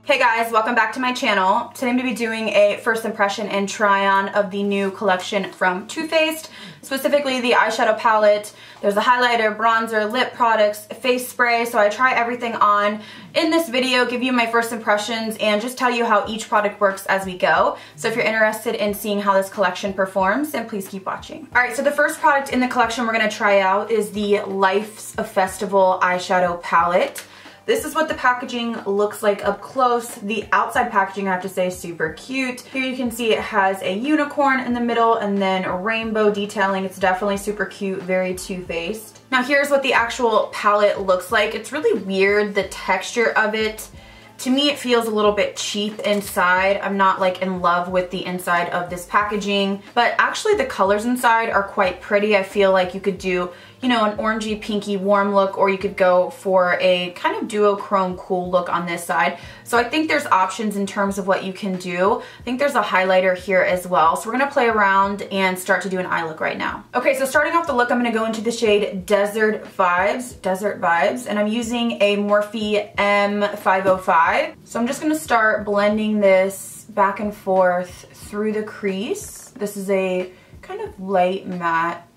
Hey guys, welcome back to my channel. Today I'm going to be doing a first impression and try on of the new collection from Too Faced, specifically the eyeshadow palette. There's a highlighter, bronzer, lip products, face spray, so I try everything on in this video, give you my first impressions, and just tell you how each product works as we go. So if you're interested in seeing how this collection performs, then please keep watching. Alright, so the first product in the collection we're going to try out is the Life's a Festival eyeshadow palette. This is what the packaging looks like up close. The outside packaging, I have to say, is super cute. Here you can see it has a unicorn in the middle and then a rainbow detailing. It's definitely super cute, very Too Faced. Now here's what the actual palette looks like. It's really weird, the texture of it. To me, it feels a little bit cheap inside. I'm not like in love with the inside of this packaging, but actually the colors inside are quite pretty. I feel like you could do, you know, an orangey pinky warm look, or you could go for a kind of duochrome cool look on this side. So I think there's options in terms of what you can do. I think there's a highlighter here as well. So we're gonna play around and start to do an eye look right now. Okay, so starting off the look, I'm gonna go into the shade Desert Vibes, and I'm using a Morphe M505. So I'm just gonna start blending this back and forth through the crease. This is a kind of light matte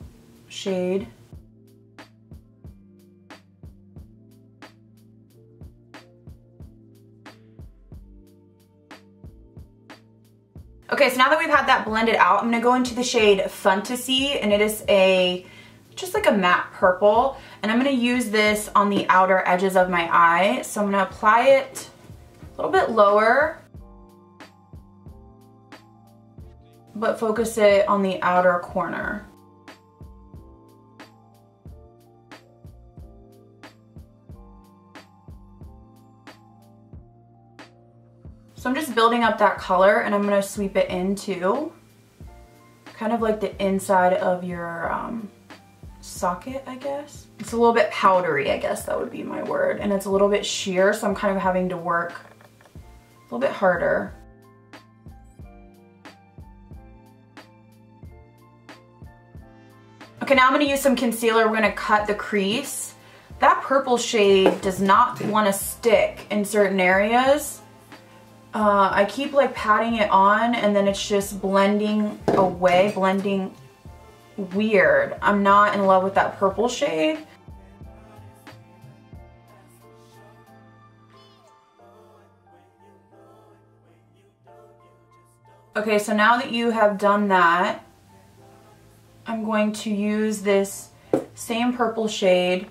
shade. Okay, so now that we've had that blended out, I'm gonna go into the shade Fantasy, and it is just like a matte purple, and I'm gonna use this on the outer edges of my eye. So I'm gonna apply it a little bit lower, but focus it on the outer corner. So I'm just building up that color, and I'm gonna sweep it into kind of like the inside of your socket, I guess. It's a little bit powdery, I guess that would be my word, and it's a little bit sheer, so I'm kind of having to work a little bit harder. Okay, now I'm gonna use some concealer. We're gonna cut the crease. That purple shade does not wanna stick in certain areas. I keep like patting it on, and then it's just blending away, blending weird. I'm not in love with that purple shade. Okay, so now that you have done that, I'm going to use this same purple shade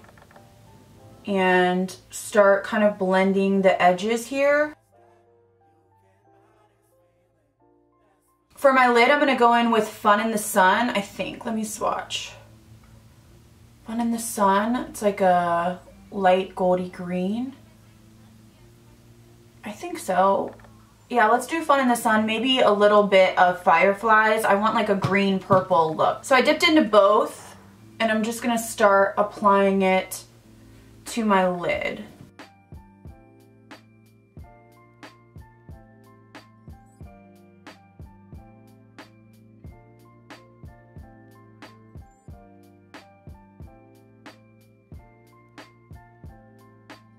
and start kind of blending the edges here. For my lid, I'm going to go in with Fun in the Sun, I think. Let me swatch. Fun in the Sun. It's like a light goldy green. I think so. Yeah, let's do Fun in the Sun. Maybe a little bit of Fireflies. I want like a green purple look. So I dipped into both, and I'm just going to start applying it to my lid.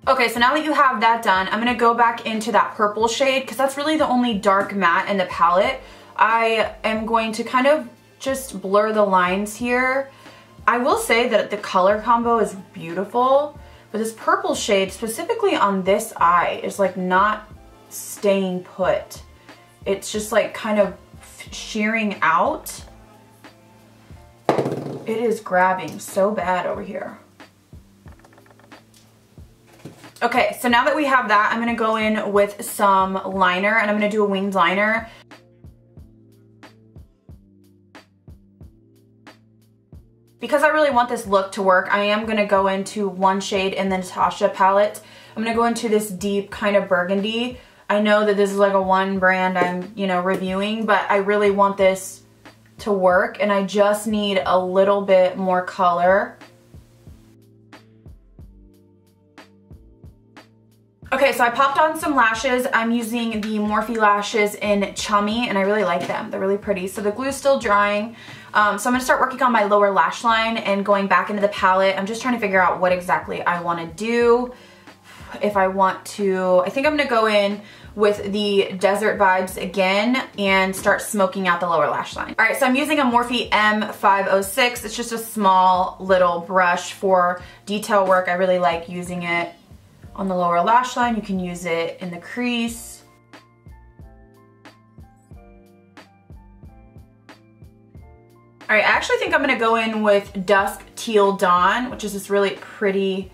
Okay, so now that you have that done, I'm going to go back into that purple shade because that's really the only dark matte in the palette. I am going to kind of just blur the lines here. I will say that the color combo is beautiful, but this purple shade, specifically on this eye, is like not staying put. It's just like kind of shearing out. It is grabbing so bad over here. Okay, so now that we have that, I'm gonna go in with some liner, and I'm gonna do a winged liner. Because I really want this look to work, I am gonna go into one shade in the Natasha palette. I'm gonna go into this deep kind of burgundy. I know that this is like a one brand I'm, you know, reviewing, but I really want this to work, and I just need a little bit more color. Okay, so I popped on some lashes. I'm using the Morphe lashes in Chummy, and I really like them. They're really pretty. So the glue's still drying. So I'm gonna start working on my lower lash line and going back into the palette. I'm just trying to figure out what exactly I wanna do. If I want to, I think I'm gonna go in with the Desert Vibes again and start smoking out the lower lash line. All right, so I'm using a Morphe M506. It's just a small little brush for detail work. I really like using it on the lower lash line. You can use it in the crease. All right, I actually think I'm gonna go in with Dusk Teal Dawn, which is this really pretty,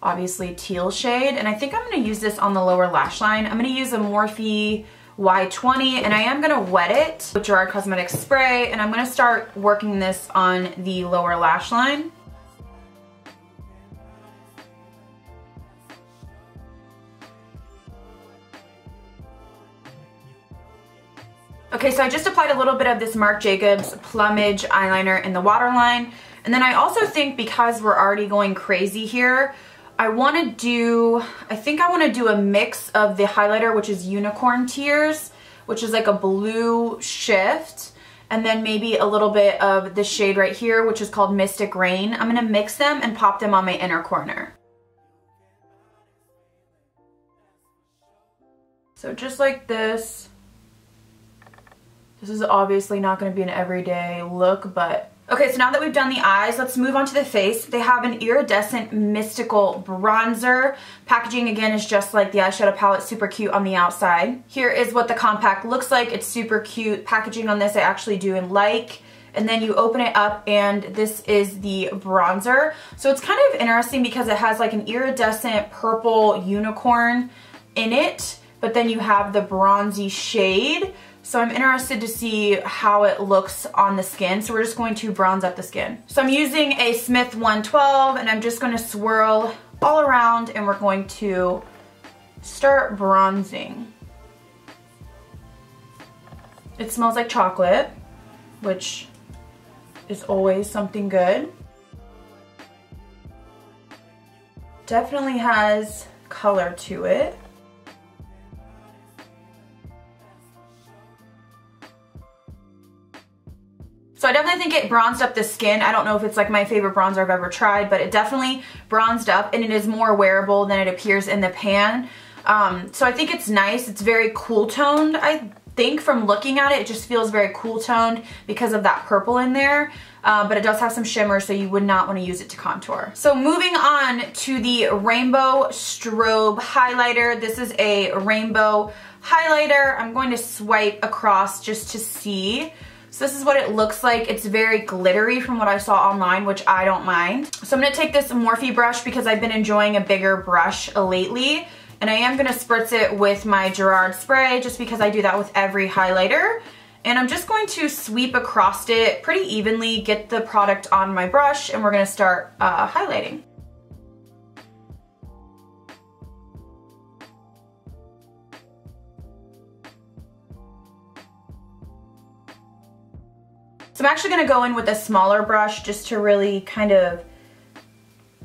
obviously teal shade. And I think I'm gonna use this on the lower lash line. I'm gonna use a Morphe Y20 and I am gonna wet it with Gerard Cosmetics spray, and I'm gonna start working this on the lower lash line. Okay, so I just applied a little bit of this Marc Jacobs Plumage eyeliner in the waterline. And then I also think, because we're already going crazy here, I think I want to do a mix of the highlighter, which is Unicorn Tears, which is like a blue shift, and then maybe a little bit of the shade right here, which is called Mystic Rain. I'm going to mix them and pop them on my inner corner. So just like this. This is obviously not going to be an everyday look, but... Okay, so now that we've done the eyes, let's move on to the face. They have an iridescent mystical bronzer. Packaging, again, is just like the eyeshadow palette, super cute on the outside. Here is what the compact looks like. It's super cute. Packaging on this I actually do like. And then you open it up and this is the bronzer. So it's kind of interesting because it has like an iridescent purple unicorn in it, but then you have the bronzy shade. So I'm interested to see how it looks on the skin. So we're just going to bronze up the skin. So I'm using a Smith 112 and I'm just going to swirl all around and we're going to start bronzing. It smells like chocolate, which is always something good. Definitely has color to it. So I definitely think it bronzed up the skin. I don't know if it's like my favorite bronzer I've ever tried, but it definitely bronzed up and it is more wearable than it appears in the pan. So I think it's nice. It's very cool toned. I think from looking at it, it just feels very cool toned because of that purple in there. But it does have some shimmer, so you would not want to use it to contour. So moving on to the Rainbow Strobe highlighter. This is a rainbow highlighter. I'm going to swipe across just to see. So this is what it looks like. It's very glittery from what I saw online, which I don't mind. So I'm going to take this Morphe brush because I've been enjoying a bigger brush lately. And I am going to spritz it with my Gerard spray just because I do that with every highlighter. And I'm just going to sweep across it pretty evenly, get the product on my brush, and we're going to start highlighting. So I'm actually going to go in with a smaller brush just to really kind of...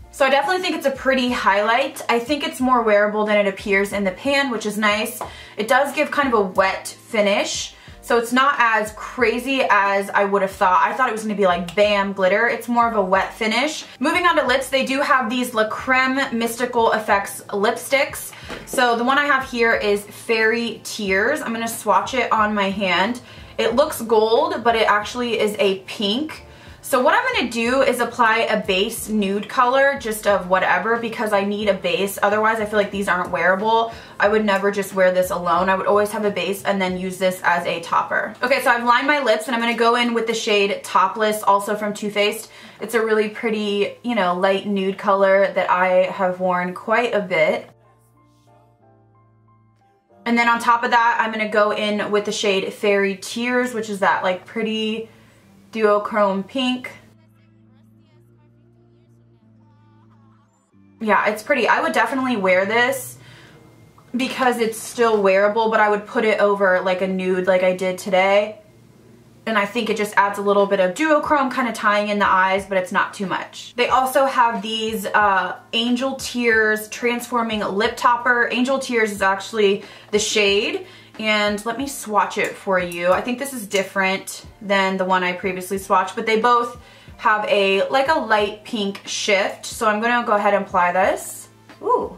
So I definitely think it's a pretty highlight. I think it's more wearable than it appears in the pan, which is nice. It does give kind of a wet finish, so it's not as crazy as I would have thought. I thought it was going to be like bam glitter. It's more of a wet finish. Moving on to lips, they do have these Creme Mystical Effects lipsticks. So the one I have here is Fairy Tears. I'm going to swatch it on my hand. It looks gold, but it actually is a pink. So what I'm going to do is apply a base nude color, just of whatever, because I need a base. Otherwise, I feel like these aren't wearable. I would never just wear this alone. I would always have a base and then use this as a topper. Okay, so I've lined my lips and I'm going to go in with the shade Topless, also from Too Faced. It's a really pretty, you know, light nude color that I have worn quite a bit. And then on top of that, I'm going to go in with the shade Fairy Tears, which is that like pretty duochrome pink. Yeah, it's pretty. I would definitely wear this because it's still wearable, but I would put it over like a nude like I did today. And I think it just adds a little bit of duochrome, kind of tying in the eyes, but it's not too much. They also have these Angel Tears Transforming Lip Topper. Angel Tears is actually the shade, and let me swatch it for you. I think this is different than the one I previously swatched, but they both have a like a light pink shift. So I'm gonna go ahead and apply this. Ooh.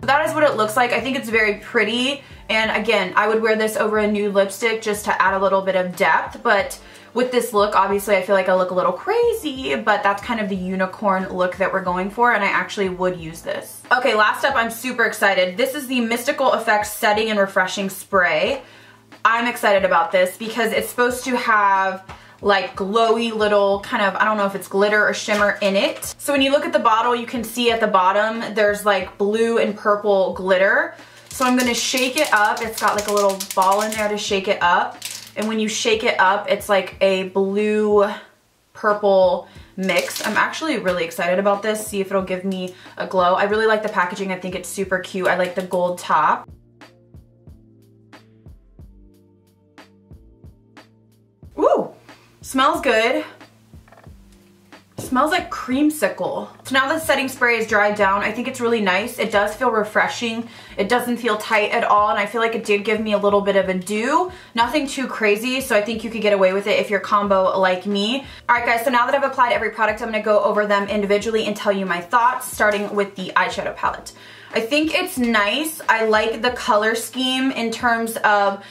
That is what it looks like. I think it's very pretty, and again, I would wear this over a nude lipstick just to add a little bit of depth, but with this look, obviously I feel like I look a little crazy, but that's kind of the unicorn look that we're going for, and I actually would use this. Okay, last up, I'm super excited. This is the Mystical Effects Setting and Refreshing Spray. I'm excited about this because it's supposed to have like glowy little kind of, I don't know if it's glitter or shimmer in it. So when you look at the bottle, you can see at the bottom, there's like blue and purple glitter. So I'm gonna shake it up. It's got like a little ball in there to shake it up. And when you shake it up, it's like a blue-purple mix. I'm actually really excited about this. See if it'll give me a glow. I really like the packaging. I think it's super cute. I like the gold top. Ooh, smells good. Smells like creamsicle. So now the setting spray is dried down. I think it's really nice. It does feel refreshing. It doesn't feel tight at all, and I feel like it did give me a little bit of a dew. Nothing too crazy, so I think you could get away with it if you're combo like me. Alright guys, so now that I've applied every product, I'm going to go over them individually and tell you my thoughts, starting with the eyeshadow palette. I think it's nice. I like the color scheme in terms of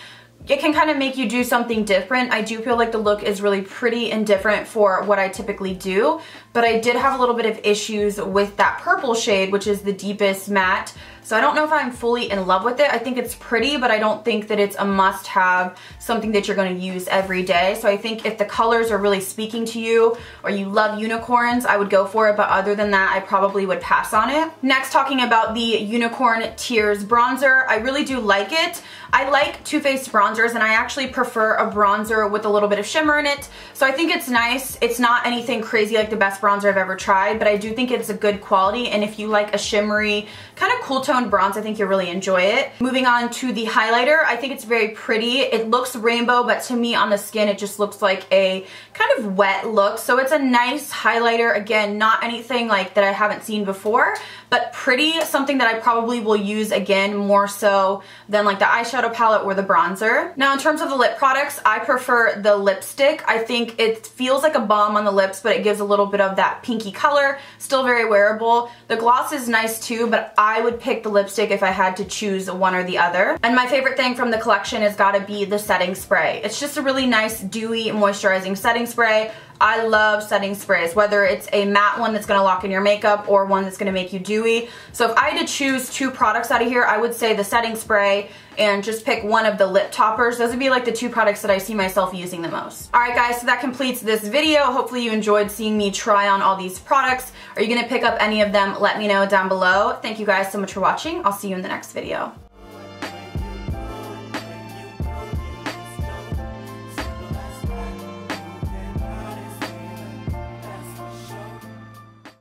it can kind of make you do something different. I do feel like the look is really pretty and different for what I typically do, but I did have a little bit of issues with that purple shade, which is the deepest matte. So I don't know if I'm fully in love with it. I think it's pretty, but I don't think that it's a must-have, something that you're going to use every day. So I think if the colors are really speaking to you or you love unicorns, I would go for it, but other than that, I probably would pass on it. Next, talking about the Unicorn Tears bronzer, I really do like it. I like Too Faced bronzers, and I actually prefer a bronzer with a little bit of shimmer in it. So I think it's nice. It's not anything crazy like the best bronzer I've ever tried, but I do think it's a good quality, and if you like a shimmery, kind of cool tone bronze, I think you'll really enjoy it. Moving on to the highlighter, I think it's very pretty. It looks rainbow, but to me on the skin, it just looks like a kind of wet look. So it's a nice highlighter. Again, not anything like that I haven't seen before, but pretty, something that I probably will use again more so than like the eyeshadow palette or the bronzer. Now in terms of the lip products, I prefer the lipstick. I think it feels like a balm on the lips, but it gives a little bit of that pinky color, still very wearable. The gloss is nice too, but I would pick the lipstick if I had to choose one or the other. And my favorite thing from the collection has got to be the setting spray. It's just a really nice dewy moisturizing setting spray. I love setting sprays, whether it's a matte one that's going to lock in your makeup or one that's going to make you dewy. So if I had to choose two products out of here, I would say the setting spray and just pick one of the lip toppers. Those would be like the two products that I see myself using the most. Alright guys, so that completes this video. Hopefully you enjoyed seeing me try on all these products. Are you going to pick up any of them? Let me know down below. Thank you guys so much for watching. I'll see you in the next video.